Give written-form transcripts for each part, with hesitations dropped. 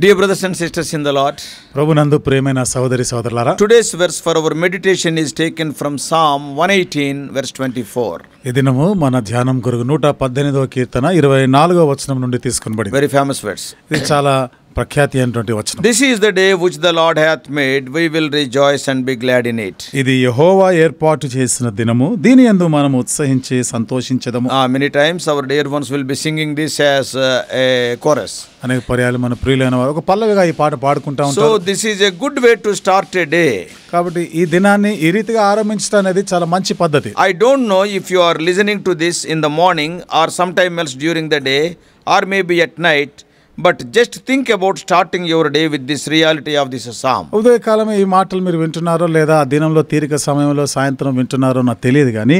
Dear brothers and sisters in the Lord, ప్రభునందు ప్రియమైన సహోదరి సహోదరులారా, today's verse for our meditation is taken from Psalm 118 verse 24. ఈ దినము మన ధ్యానం కొరకు 118వ కీర్తన 24వ వచనం నుండి తీసుకొనబడింది. Very famous verse. ఇది చాలా ప్రఖ్యాతి అయినటువంటి వచనం. This is the day which the Lord hath made, we will rejoice and be glad in it. ఇది యెహోవా ఏర్పాటు చేసిన దినము, దీని యందు మనం ఉత్సహించి సంతోషించెదము. Many times our dear ones will be singing this as a chorus. అనేక పర్యాలు మన ప్రియులైన వారు ఒక పల్లవిగా ఈ పాట పాడుకుంటా ఉంటారు. So this is a good way to start a day. కాబట్టి ఈ దినాన్ని ఈ రీతిగా ఆరంభించడం అనేది చాలా మంచి పద్ధతి. I don't know if you are listening to this in the morning or sometime else during the day or maybe at night. But just think about starting your day with this reality of this psalm. ఉదయకాలమే ఈ మాటలు మీరు వింటున్నారో లేదా ఆ దినంలో తీరిక సమయంలో సాయంత్రం వింటున్నారో నాకు తెలియదు కానీ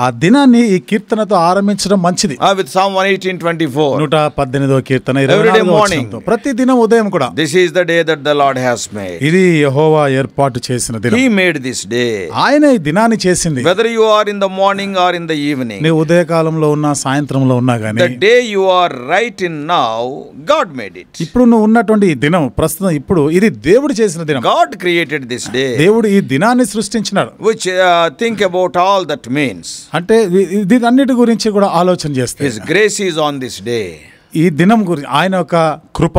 ఆ దినాన్ని ఈ కీర్తనతో ఆరంభించడం మంచిది. With Psalm 118:24. 118వ Keerthana Every day morning. ప్రతి దినం ఉదయం కూడా This is the day that the Lord has made. ఇది యెహోవా ఏర్పాటు చేసిన దినం. He made this day. ఆయన ఈ దినాన్ని చేసింది. Whether you are in the morning or in the evening. నీ ఉదయకాలంలో ఉన్నా సాయంత్రంలో ఉన్నా గానీ The day you are right in now, God made it. ఇప్పుడు నువ్వు ఉన్నటువంటి ఈ దినం ప్రస్తుతం ఇప్పుడు ఇది దేవుడు చేసిన దినం. God created this day. దేవుడు ఈ దినాన్ని సృష్టించినాడు. Which think about all that means. అంటే దీనన్నిటి గురించి కూడా ఆలోచన చేస్తే His grace is on this day. ఈ దినం గురించి ఆయన యొక్క కృప,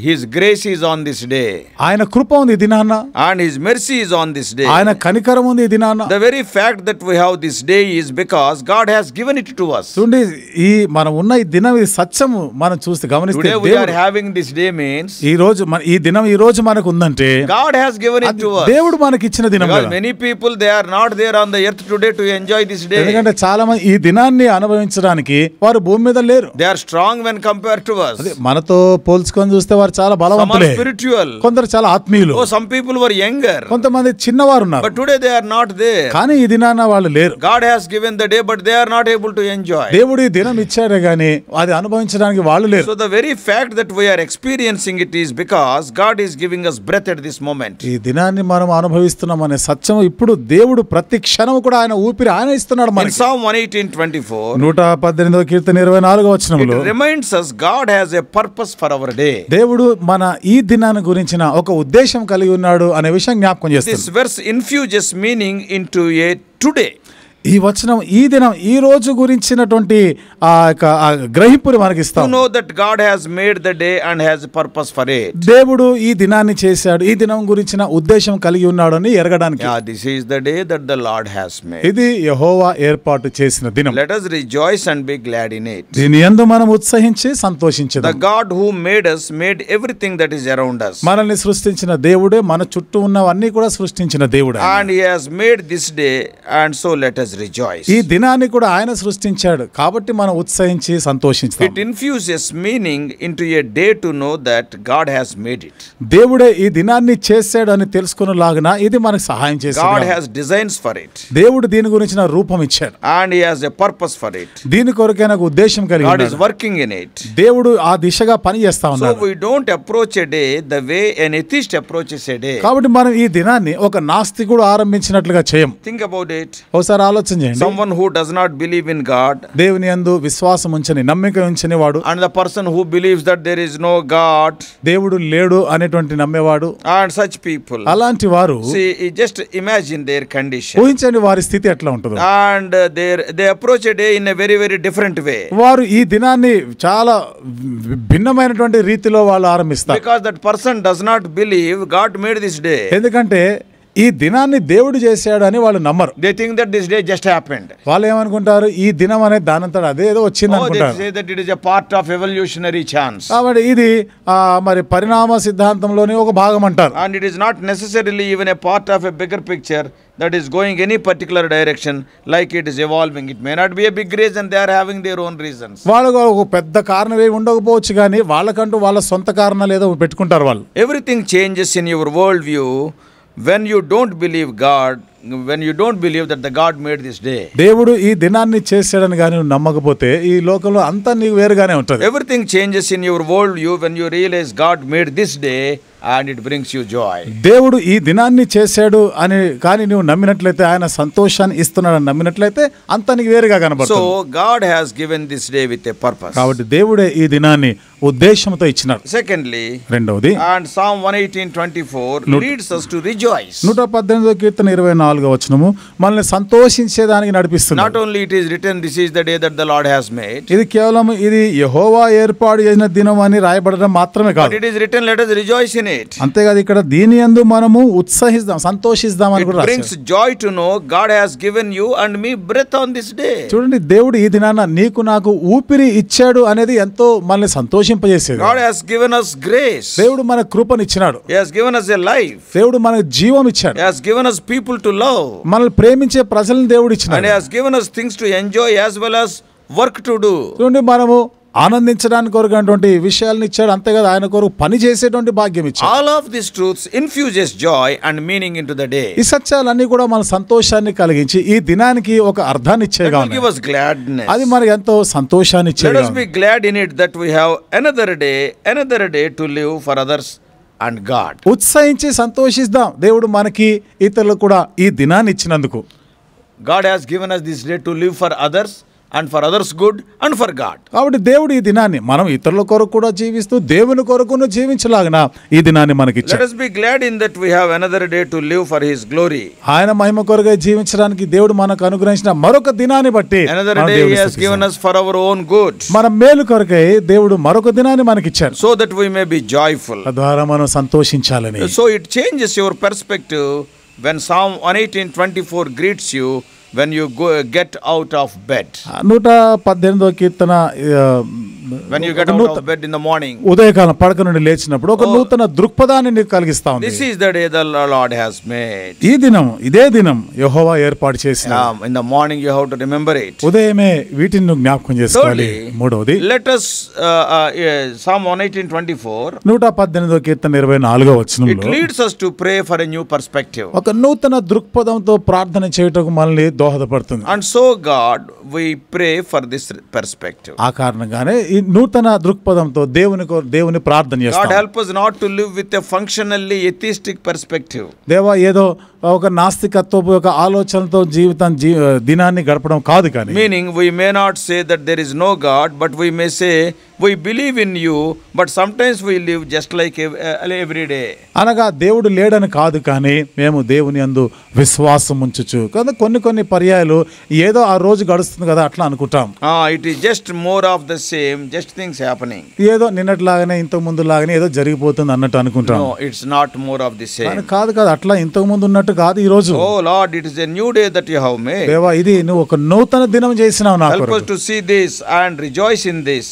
His grace is on this day. ఆయన కృప ఉంది ఈ దినాన, And His mercy is on this day. ఆయన కనికరం ఉంది ఈ దినాన. The very fact that we have this day is because God has given it to us. చూడండి, ఈ మనం ఉన్న ఈ దినం ఇది సత్యము మనం చూస్తే గమనిస్తే Today we are having this day means ఈ రోజు ఈ దినం ఈ రోజు మనకు ఉందంటే God has given it to us. దేవుడు మనకి ఇచ్చిన దినం. Because many people they are not there on the earth today to enjoy this day. ఎందుకంటే చాలా మంది ఈ దినాన్ని అనుభవించడానికి వారు భూమి మీద లేరు. They are strong when compared to us. మనతో పోల్చుకొని చూస్తే వారు చాలా బలవంతులే. Spiritual. కొందరు చాలా ఆత్మీయులు. Oh, some people were younger. కొంతమంది చిన్నవారు ఉన్నారు. But today they are not there. కానీ ఈ దినాన వాళ్ళు లేరు. God has given the day but they are not able to enjoy. దేవుడు ఈ దినం ఇచ్చాడే గానీ అది అనుభవించడానికి వాళ్ళు లేరు. So the very fact that we are experiencing it is because God is giving us breath at this moment. ఈ దినాన్ని మనం అనుభవిస్తున్నాం అనే సత్యం ఇప్పుడు దేవుడు ప్రతి క్షణం కూడా ఆయన ఊపిరి ఆయన ఇస్తున్నాడు మనకి. In Psalm 118:24 118వ కీర్తన 24వ వచనంలో it reminds us God has a purpose for our day. దేవుడు మన ఈ దినాన్ని గురించిన ఒక ఉద్దేశం కలిగి ఉన్నాడు అనే విషయం జ్ఞాపకం చేస్తాడు. This verse infuses meaning into a today. ఈ వచనం ఈ దినం ఈ రోజు గురించినటువంటి గ్రహింపుని మనకి ఇస్తాడు. To know that God has made the day and has a purpose for it. దేవుడు ఈ దినాన్ని చేశాడు, ఈ దినం గురించిన ఉద్దేశం కలిగి ఉన్నాడు అని ఎరగడానికి. This is the day that the Lord has made. ఇది యెహోవా ఏర్పాటు చేసిన దినం. Let us rejoice and be glad in it. దీని యందు మనం ఉత్సహించి సంతోషించుదాం. The God who made us made everything that is around us. మనల్ని సృష్టించిన దేవుడే మన చుట్టూ ఉన్నవన్నీ కూడా సృష్టించిన దేవుడే. And He has made this day and so let us rejoice. ఈ దినాన్ని కూడా ఆయన సృష్టించాడు కాబట్టి మనం ఉత్సహించి సంతోషించుదాం. It infuses meaning into a day to know that God has made it. దేవుడే ఈ దినాన్ని చేశాడు అని తెలుసుకునేలాగున ఇది మనకు సహాయం చేస్తాడు. God has designs for it. దేవుడు దీని గురించిన రూపం ఇచ్చాడు. And He has a purpose for it. దీని కొరకైన ఒక ఉద్దేశం కలిగి God ఉన్నాడు. is working in it. దేవుడు ఆ దిశగా పని చేస్తా ఉన్నాడు. So we don't approach a day the way an atheist approaches a day. కాబట్టి మనం ఈ దినాన్ని ఒక నాస్తికుడు ఆరంభించినట్లుగా చేయం. Think about it. ఒకసారి ఆలోచన చేయండి. Someone who does not believe in God, దేవుని యందు విశ్వాసం ఉంచని నమ్మిక ఉంచని వాడు, and the person who believes that there is no God, దేవుడు లేడు అనేటువంటి నమ్మేవాడు, and such people, అలాంటి వారు see, just imagine their condition. ఊహించండి వారి స్థితి ఎట్లా ఉంటుందో. And they approach a day in a very very different way. వారు ఈ దినాన్ని చాలా భిన్నమైనటువంటి రీతిలో వాళ్ళు ఆరంభిస్తారు. Because that person does not believe God made this day. ఎందుకంటే ఈ దినాన్ని దేవుడు చేశాడు అని వాళ్ళు నమ్మరు. They think that this day just happened. వాళ్ళు ఏమనుకుంటారు, ఈ దినం అనేది దానంతట అదేదో వచ్చింది అనుకుంటారు. They say that it is a part of evolutionary chance. కాబట్టి ఇది మరి పరిణామ సిద్ధాంతంలోని ఒక భాగం అంటారు. And it is not necessarily even a part of a bigger picture that is going any particular direction, like it is evolving. It may not be a big reason, they are having their own reasons. వాళ్ళు ఒక పెద్ద కారణం ఏమి ఉండకపోవచ్చు కానీ వాళ్ళకంటూ వాళ్ళ సొంత కారణాలు ఏదో పెట్టుకుంటారు వాళ్ళు. Everything changes in your world view when you don't believe God when you don't believe that the God made this day. దేవుడు ఈ దినాన్ని చేశాడని కానీ నువ్వు నమ్మకపోతే ఈ లోకంలో అంతా నీకు వేరుగానే ఉంటుంది. Everything changes in your world you when you realize God made this day and it brings you joy. దేవుడు ఈ దినాన్ని చేశాడు అని కానీ నువ్వు నమ్మినట్లయితే, ఆయన సంతోషాన్ని ఇస్తున్నాడని నమ్మినట్లయితే అంతా నీకు వేరుగా కనబడుతుంది. So God has given this day with a purpose. కాబట్టి దేవుడే ఈ దినాన్ని ఉద్దేశంతో ఇచ్చినాడు. Secondly, రెండవది, and Psalm 118:24 leads us to rejoice. 118వ కీర్తన 24వ వచనము మనల్ని సంతోషించేదానికి నడిపిస్తుంది. Not only it is written, this is the day that the Lord has made. ఇది కేవలం ఇది యెహోవా ఏర్పాటు చేసిన దినం అని రాయబడడం మాత్రమే కాదు. But it is written, let us rejoice in it. అంతేకాదు ఇక్కడ దీని యందు మనము ఉత్సాహిద్దాం, సంతోషిద్దాం అని It కూడా రాశారు. brings joy to know God has given you and me breath on this day. చూడండి, దేవుడు ఈ దినాన నీకు నాకు ఊపిరి ఇచ్చాడు అనేది ఎంతో మనల్ని సంతోషింపజేసేది. God has given us grace. దేవుడు మన కృపను ఇచ్చినాడు. He has given us a life. దేవుడు మనకు జీవం ఇచ్చాడు. He has given us people to love. మనల్ని ప్రేమించే ప్రజలను దేవుడు And ఇచ్చినాడు. He has given us things to enjoy as well as work to do. చూడండి, మనము ఆనందించడానికి కొరకటువంటి విషయాలను ఇచ్చాడు. అంతేకాదు ఆయన కొరకు పని చేసేటువంటి భాగ్యం ఇచ్చాడు. All of these truths infuses joy and meaning into the day. ఈ సత్యాలన్నీ కూడా మన సంతోషాన్ని కలిగించి ఈ దినానికి ఒక అర్థాన్ని That ఇచ్చేగా will ఉన్నాయి. give us gladness. అది మనకి ఎంతో సంతోషాన్ని Let ఇచ్చేగా us be ఉంది. glad in it that we have another day to live for others and God. ఉత్సాహించి సంతోషిద్దాం, దేవుడు మనకి ఇతరులకు కూడా ఈ దినాన్ని ఇచ్చినందుకు. God has given us this day to live for others and for others good and for God. కాబట్టి దేవుడు ఈ దినాన్ని మనం ఇతరుల కొరకు కూడా జీవిస్తూ దేవుని కొరకును జీవించలాగిన ఈ దినాన్ని మనకి Let ఇచ్చాడు. us be glad in that we have another day to live for His glory. ఆయన మహిమ కొరకై జీవించడానికి దేవుడు మనకు అనుగ్రహించిన మరొక దినాన్ని బట్టి Another మనం day దేవుని He has given స్తుతిస్తాం. us for our own good, మన మేలు కొరకై దేవుడు మరొక దినాన్ని మనకి ఇచ్చాడు. so that we may be joyful. తద్వారా మనం సంతోషించాలని. So it changes your perspective when Psalm 118:24 greets you when you get out of bed. 118వ Keerthana When you get out of bed in the morning. ఉదయకాలం పడక నుండి లేచినప్పుడు ఒక నూతన దృక్పథాన్ని నీకు కలిగిస్తా ఉంది. This is the day the Lord has made. ఈ దినం, ఇదే దినం యెహోవా ఏర్పాటు చేసిన. In the morning you have to remember it. ఉదయమే వీటిని నువ్వు జ్ఞాపకం చేసుకోవాలి. మూడవది, let us Psalm 118:24. 118వ Keerthana 24వ It వచనంలో leads us to pray for a new perspective. ఒక నూతన దృక్పథంతో ప్రార్థన చేయుటకు మనల్ని దోహదపడుతుంది. And so God, we pray for this perspective. ఆ కారణంగానే ఈ నూతన దృక్పథంతో దేవుని ప్రార్థన God చేస్తాం. help us not to live with a functionally atheistic perspective. దేవా ఏదో ఒక నాస్తికత్వపు ఒక ఆలోచనతో దినాన్ని గడపడం కాదు కానీ, Meaning we may not say that there is no God, but we may say we believe in you, but sometimes we live just like every day. అనగా దేవుడు లేడని కాదు కానీ మేము దేవుని యందు విశ్వాసం ఉంచుచు కదా కొన్ని పర్యాయాలు ఏదో ఆ రోజు గడుస్తుంది కదా అట్లా అనుకుంటాం. It is just more of the same, just things happening. ఏదో నిన్నట్లాగానే ఇంతకు ముందు లాగానే ఏదో జరిగిపోతుంది అన్నట్టు అనుకుంటాం. No, it's not more of the same. కాదు అట్లా ఇంతకు ముందు ఉన్నట్టు కాదు ఈ రోజు. Oh Lord, it is a new day that you have made. దేవా ఇది నువ్వు ఒక నూతన దినం చేసినావు నా Help కొరకు. us to see this and rejoice in this.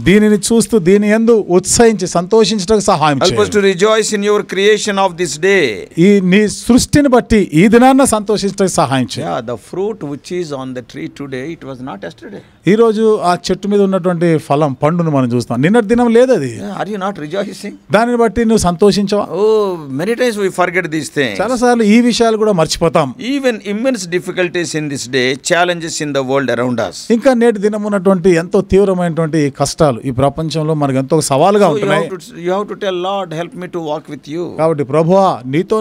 దీనిని చూస్తూ దీని యందు ఉత్సహించి సంతోషించడానికి సహాయం Help us చేయి. to rejoice in your creation of this day. ఈ నీ సృష్టిని బట్టి ఈ దినాన్న సంతోషించడానికి సహాయం చేయి. Yeah, the fruit which is on the tree today, it was not yesterday. ఈ రోజు ఆ చెట్టు మీద ఉన్నటువంటి ఫలం పండును మనం చూస్తాం, నిన్నటి దినం లేదు అది. Are you not rejoicing? దానిని బట్టి నువ్వు సంతోషించవా? Oh, many times we forget these things. చాలాసార్లు ఈ విషయాలు కూడా మర్చిపోతాం. Even immense difficulties in this day, challenges in the world around us. ఇంకా నేటి దినం ఉన్నటువంటి ఎంతో తీవ్రమైనటువంటి కష్టాలు ఈ ప్రపంచంలో మనకు ఎంతో సవాలుగా So ఉంటున్నాయి. you have to tell Lord, help me to walk with you. కాబట్టి ప్రభువా నీతో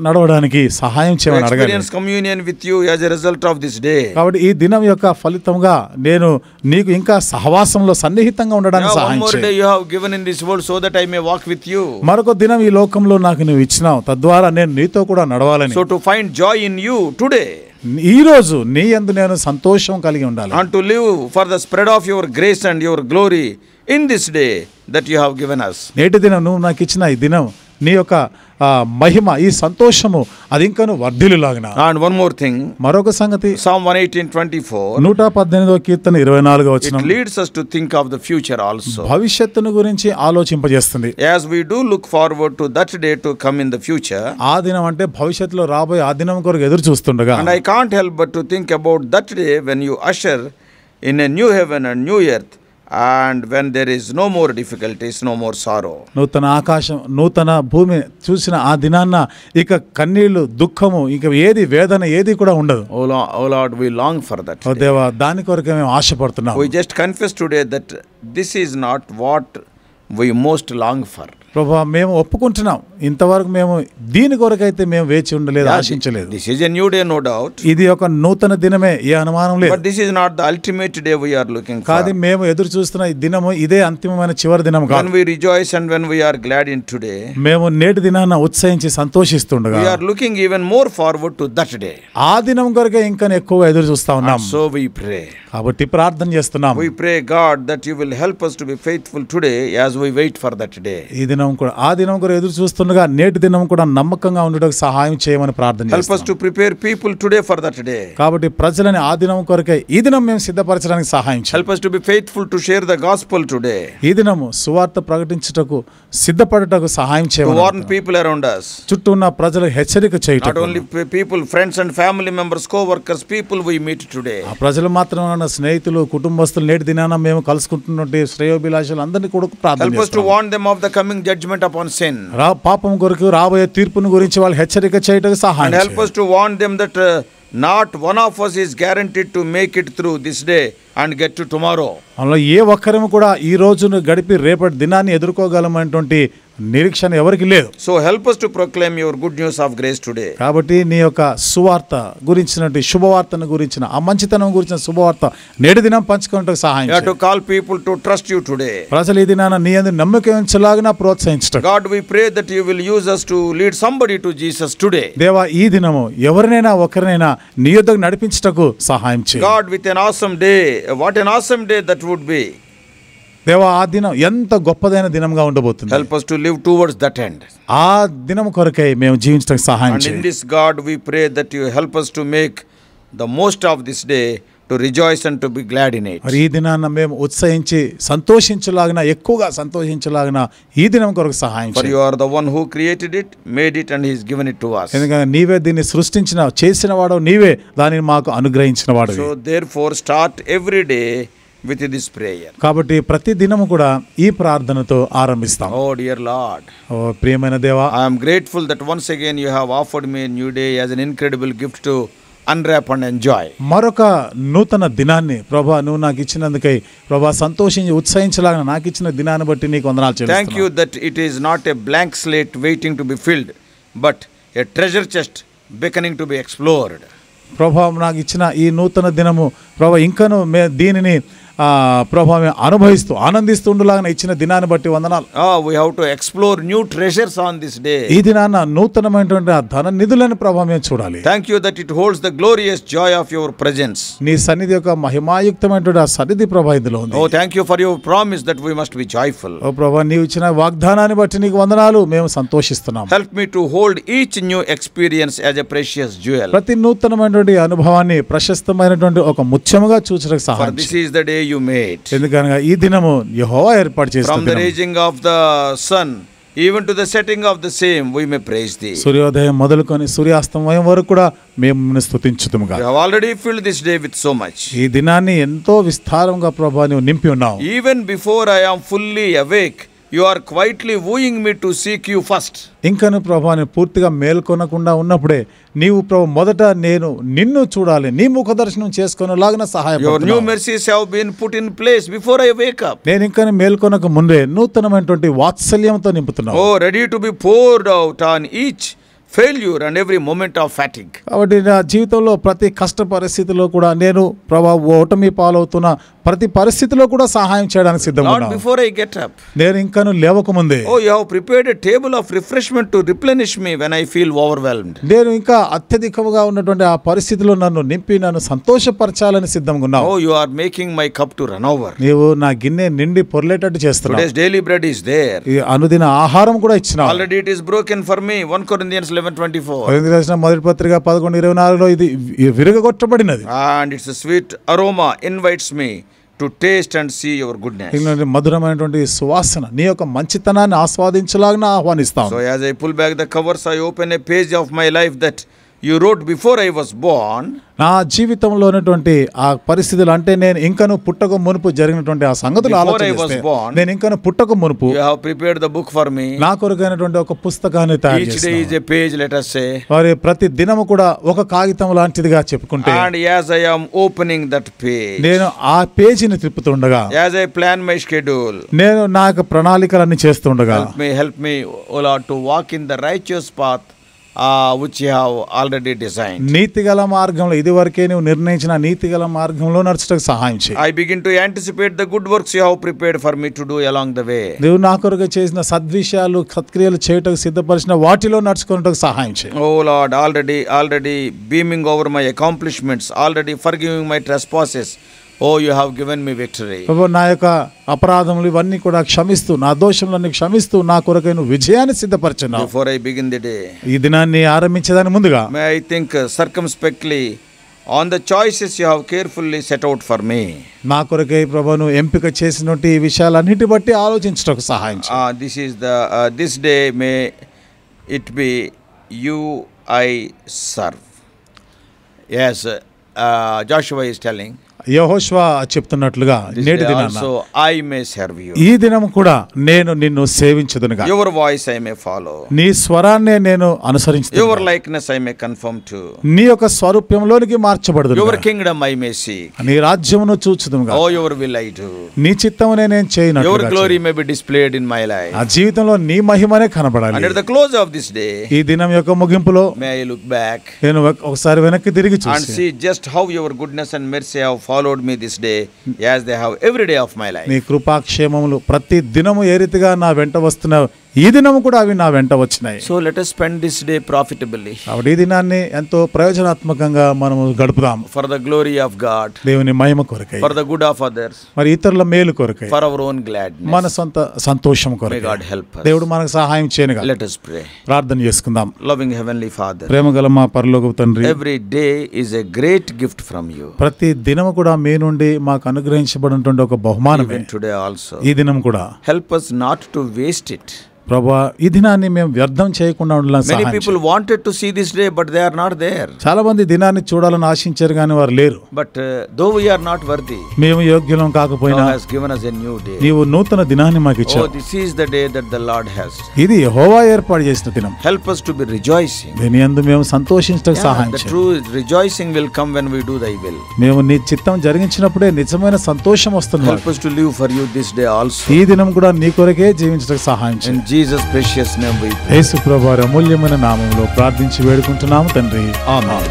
నడవడానికి సహాయం To చేయమని అడగాలి. experience communion with you as a result of this day. కాబట్టి ఈ దినం యొక్క ఫలితంగా నేను నీకు ఇంకా సహవాసంలో సన్నిహితంగా ఉండడానికి One సహాయం more day చేయి. you have given in this world so that I may walk with you. మరొక దినం ఈ లోకంలో నాకు నువ్వు ఇచ్చినావు, తద్వారా నేను నీతో కూడా నడవాలని. So to find joy in you today. ఈ రోజు నీ యందు నేను సంతోషం కలిగి ఉండాలి. And to live for the spread of your grace and your glory in this day that you have given us. నేటి దినం నువ్వు నాకు ఇచ్చిన ఈ దినం నీ యొక్క మహిమ, ఈ సంతోషము అది ఇంకను వర్ధిల్లులాగిన. And one more thing, మరొక సంగతి, Psalm 118:24, 118వ కీర్తన 24వ it వచనం leads us to think of the future also. భవిష్యత్తును గురించి ఆలోచింపజేస్తుంది. As we do look forward to that day to come in the future, ఆ దినం అంటే భవిష్యత్తులో రాబోయే ఆ దినం కొరకు ఎదురు చూస్తుండగా, and I can't help but to think about that day when you usher in a new heaven and new earth And when there is no more difficulties, no more sorrow. నూతన ఆకాశం నూతన భూమి చూసిన ఆ దినాన్న ఇక కన్నీళ్లు దుఃఖము ఇక ఏది వేదన ఏది కూడా ఉండదు. Oh Lord, we long for that. ఓ దేవా, దాని కొరకే మేము ఆశపడుతున్నాం. We just confess today that this is not what we most long for. ప్రభా, మేము ఒప్పుకుంటున్నాం, ఇంతవరకు మేము దీని కొరకైతే మేము వేచి ఉండలేదు, ఆశించలేదు. This is a new day, no doubt. ఇది ఒక నూతన దినమే, ఏ అనుమానం లేదు. But this is not the ultimate day we are looking for. కాదు, మేము ఎదురు చూస్తున్న ఈ దినము ఇదే అంతిమమైన చివరి దినం కాదు. When we rejoice and when we are glad in today, మేము నేటి దినాన ఉత్సహించి సంతోషిస్తుండగా we are looking even more forward to that day. ఆ దినం కొరకే ఇంకా ఎక్కువ ఎదురు చూస్తా ఉన్నాం. So we pray. కాబట్టి ప్రార్థన చేస్తున్నాం. We pray God that you will help us to be faithful today as we wait for that day. ఈ దినం కూడా ఆ దినం కూడా ఎదురు చూస్తుండగా నేటి దినం కూడా నమ్మకంగా ఉండడానికి సహాయం చేయమని ప్రార్థన చేస్తున్నాం. Help us to prepare people today for that day. కాబట్టి ప్రజలని ఆ దినం కొరకే ఈ దినం మేము సిద్ధపరచడానికి సహాయం చేయండి. Help us to be faithful to share the gospel today. ఈ దినము సువార్త ప్రకటించుటకు సిద్ధపడటకు సహాయం To చేయమని, warn people around us. చుట్టూ ఉన్న ప్రజలకు హెచ్చరిక Not చేయటకు, only people, friends and family members, co-workers, people we meet today. ఆ ప్రజలు మాత్రమే ఉన్న స్నేహితులు కుటుంబస్తులు నేటి దినాన మేము కలుసుకుంటున్నటువంటి శ్రేయోభిలాషులు అందరినీ కూడా ప్రార్థన Help us to చేస్తున్నాం. warn them of the coming judgment upon sin. పాపం కొరకు రాబోయే తీర్పును గురించి వాళ్ళు హెచ్చరిక చేయటకు And సహాయం help us to warn them that not one of us is guaranteed to make it through this day and get to tomorrow. అందులో ఏ ఒక్కరము కూడా ఈ రోజును గడిపి రేపటి దినాన్ని ఎదుర్కోగలమైనటువంటి నిరీక్షణ ఎవరికి లేదు. So help us to proclaim your good news of grace today. కాబట్టి నీ యొక్క సువార్త గురించినటువంటి శుభవార్తను గురించిన ఆ మంచితనం గురించిన శుభవార్త నేటి దినం పంచుకోవడానికి సహాయం You have to call people to trust you today. ప్రజలు ఈ దినాన నీ యందు నమ్మకం ఉంచేలాగా ప్రోత్సహించటం. God, we pray that you will use us to lead somebody to Jesus today. దేవా, ఈ దినము ఎవరినైనా ఒకరినైనా నీ యొద్దకు నడిపించటకు సహాయం చేయి. God, with an awesome day, what an awesome day that would be. దేవా, ఆ దినం ఎంత గొప్పదైన దినంగా ఉండబోతుంది. Help us to live towards that end. ఆ దినం కొరకై మేము జీవించడానికి సహాయం And in చేయి. this, God, we pray that you help us to make the most of this day, to rejoice and to be glad in it. మరి ఈ దినాన మేము ఉత్సహించి సంతోషించలాగిన ఎక్కువగా సంతోషించలాగిన ఈ దినం కొరకు సహాయం For చేయి. you are the one who created it, made it, and He's given it to us. ఎందుకంటే నీవే దీన్ని సృష్టించిన చేసిన వాడు, నీవే దానిని మాకు అనుగ్రహించిన వాడు. So therefore, start every day with this prayer. కాబట్టి ప్రతి దినము కూడా ఈ ప్రార్థనతో ఆరంభిస్తాం. Oh dear Lord, ఓ ప్రియమైన దేవా, I am grateful that once again you have offered me a new day as an incredible gift to unwrap and enjoy. మరొక నూతన దినాన్ని ప్రభా నువ్వు నాకు ఇచ్చినందుకై ప్రభా సంతోషించి ఉత్సహించలాగా నాకు ఇచ్చిన దినాన్ని బట్టి నీకు వందనాలు Thank చెల్లిస్తున్నాను. you that it is not a blank slate waiting to be filled, but a treasure chest beckoning to be explored. ప్రభా నాకు ఇచ్చిన ఈ నూతన దినము ప్రభా ఇంకను దీనిని ప్రభా మేము అనుభవిస్తూ ఆనందిస్తుండలాగా ఇచ్చిన దినాన్ని బట్టి వందనాలు. We have to explore new treasures on this day. ఈ దినాన నూతనమైనటువంటి ఆ ధన నిధులను ప్రభా మేము చూడాలి. Thank you that it holds the glorious joy of your presence. నీ సన్నిధి యొక్క మహిమాయుక్తమైనటువంటి ఆ సన్నిధి ప్రభా ఇందులో ఉంది. Oh, thank you for your promise that we must be joyful. ఓ ప్రభా నీవు ఇచ్చిన వాగ్దానాన్ని బట్టి నీకు వందనాలు, మేము సంతోషిస్తున్నాం. Help me to hold each new experience as a precious jewel. ప్రతి నూతనమైనటువంటి అనుభవాన్ని ప్రశస్తమైనటువంటి ఒక ముత్యముగా చూచడానికి For సహాయం this చేయి. is the day you made. ఎందుకనగా ఈ దినము యెహోవా ఏర్పాటు చేసిన From the దినము. rising of the sun even to the setting of the same, we may praise thee. సూర్యోదయం మొదలుకొని సూర్యాస్తమయం వరకు కూడా మేము నిన్ను స్తుతించుదుముగా. You have already filled this day with so much. ఈ దినాన్ని ఎంతో విస్తారంగా ప్రభా నీవు నింపి ఉన్నావు. Even before I am fully awake, you are quietly wooing me to seek you first. ఇంకను ప్రభా నేను పూర్తిగా మేల్కొనకుండా ఉన్నప్పుడే నీవు ప్రభు మొదట నేను నిన్ను చూడాలి, నీ ముఖ దర్శనం చేసుకునేలాగా Your new సహాయపడుతున్నావు. mercies have been put in place before I wake up. నేను ఇంకా మేల్కొనక ముందే నూతనమైనటువంటి వాత్సల్యంతో నింపుతున్నావు. Oh, ready to be poured out on each failure and every moment of fatigue. కాబట్టి నా జీవితంలో ప్రతి కష్ట పరిస్థితిలో కూడా నేను ప్రభా ఓటమి పాలవుతున్న ప్రతి పరిస్థితిలో కూడా సహాయం చేయడానికి సిద్ధంగా Not ఉన్నాను. before I get up. నేను ఇంకను లేవకముందే Oh, you have prepared a table of refreshment to replenish me when I feel overwhelmed. నేను ఇంకా అత్యధికంగా ఉన్నటువంటి ఆ పరిస్థితిలో నన్ను నింపి నన్ను సంతోషపరచాలని సిద్ధంగా ఉన్నావు. Oh, you are making my cup to run over. నీవు నా గిన్నె నిండి పొర్లేటట్టు చేస్తున్నావు. Today's daily bread is there. ఈ అనుదిన ఆహారం కూడా ఇచ్చినావు. Already it is broken for me. 1 Corinthians 11:24. కొరింథీయులకు రాసిన మొదటి పత్రిక 11:24లో ఇది విరగొట్టబడినది. And its a sweet aroma invites me to taste and see your goodness. ఇందులో మధురమైనటువంటి సువాసన నీ యొక్క మంచితనాన్ని ఆస్వాదించలాగా ఆహ్వానిస్తాం. So as I pull back the covers, I open a page of my life that you wrote before I was born, నా జీవితంలో ఉన్నటువంటి ఆ పరిస్థితులు అంటే నేను ఇంకను పుట్టక మునుపు జరిగినటువంటి ఆ సంగతులు Before I was ఆలోచిస్తే born, నేను ఇంకను పుట్టక మునుపు you have prepared the book for me. నా కొరకైనటువంటి ఒక పుస్తకాన్ని తయారు Each day చేశాను. is a page, let us say. మరి ప్రతి దినము కూడా ఒక కాగితం లాంటిదిగా చెప్పుకుంటే And as I am opening that page, నేను ఆ పేజీని తిప్పుతుండగా as I plan my schedule, నేను నా యొక్క ప్రణాళికలన్నీ చేస్తుండగా help me, O Lord, to walk in the righteous path which you have already designed. నీతిగల మార్గంలో ఇదివరకే నువ్వు నిర్ణయించిన నీతిగల మార్గంలో నడుచుటకు సహాయం చేయి. I begin to anticipate the good works you have prepared for me to do along the way. దేవుడు నా కొరకు చేసిన సద్విషయాలు సత్క్రియలు చేయటకు సిద్ధపరిచిన వాటిలో నడుచుకున్నటకు సహాయం చేయి. Oh Lord, already beaming over my accomplishments, already forgiving my trespasses. Oh, you have given me victory. ప్రభు, నా యొక్క అపరాధములు ఇవన్నీ కూడా క్షమిస్తూ, నా దోషములన్నీ క్షమిస్తూ నా కొరకై నువ్వు విజయాన్ని సిద్ధపరిచున్నావు. Before I begin the day, ఈ దినాన్ని ఆరంభించేదాని ముందుగా may I think circumspectly on the choices you have carefully set out for me. నా కొరకై ప్రభు నువ్వు ఎంపిక చేసినటువంటి ఈ విషయాలన్నిటి బట్టి ఆలోచించటకు సహాయం చేయి. This day may it be you I serve. Yes, Joshua is telling. యెహోషువ చెప్తున్నట్లుగా నేటి దినాన also I may serve you. ఈ దినం కూడా నేను నిన్ను సేవించుదునుగా. Your voice I may follow. నీ స్వరాన్నే నేను అనుసరించుదును. Your likeness I may conform to. నీ యొక్క స్వరూపంలోనికి మార్చబడుదును. Your kingdom I may seek. నీ రాజ్యమును చూచుదునుగా. Oh, your will I do. నీ చిత్తమునే నేను చేయనట్లుగా. Your glory may be displayed in my life. ఆ జీవితంలో నీ మహిమనే కనబడాలి. And at the close of this day, ఈ దినం యొక్క ముగింపులో may I look back నేను ఒకసారి వెనక్కి తిరిగి and చూసి see just how your goodness and mercy have followed me this day as they have every day of my life. నీ కృపాక్షేమములు ప్రతి దినము ఏ రీతిగా నా వెంట వస్తున్నావు, ఈ దినము కూడా అవి నా వెంట వచ్చినాయి. So let us spend this day profitably. కాబట్టి ఈ దినాన్ని ఎంతో ప్రయోజనాత్మకంగా మనము గడుపుదాం. For the glory of God, దేవుని మహిమ కొరకై, for the good of others, మరి ఇతరుల మేలు కొరకై, for our own gladness. మన సొంత సంతోషం May కొరకై God help us. దేవుడు మనకు సహాయం చేయనుగా. Let us pray. ప్రార్థన చేసుకుందాం. Loving Heavenly Father, ప్రేమగల మా పరలోకపు తండ్రి, every day is a great gift from you. ప్రతి దినము కూడా మీ నుండి మాకు అనుగ్రహించబడినటువంటి ఒక బహుమానమే. Even today also. ఈ దినం కూడా Help us not to waste it. ప్రభువా, ఈ దినాన్ని మేము వ్యర్థం చేయకుండా ఉండాలని Many సహాయం people wanted to see this day, but they are not there. చాలా మంది దినాన్ని చూడాలని ఆశించారు కానీ వారు లేరు. But though we are not worthy, మేము యోగ్యులం కాకపోయినా Thou hast given us a new day. నీవు నూతన దినాన్ని మాకు Oh, ఇచ్చావు. this is the day that the Lord has. ఇది యెహోవా ఏర్పాటు చేసిన దినం. Help us to be rejoicing. దీని యందు మేము సంతోషించడానికి సహాయం The చేయి. true rejoicing will come when we do Thy will. మేము నీ చిత్తం జరిగించినప్పుడే నిజమైన సంతోషం వస్తుంది. Help us to live for You this day also. ఈ దినం కూడా నీ కొరకే జీవించడానికి సహాయం చేయి. In Jesus' precious name we pray. యేసు ప్రభువారి అమూల్యమైన నామములో ప్రార్థించి వేడుకుంటున్నాము తండ్రి. ఆమేన్.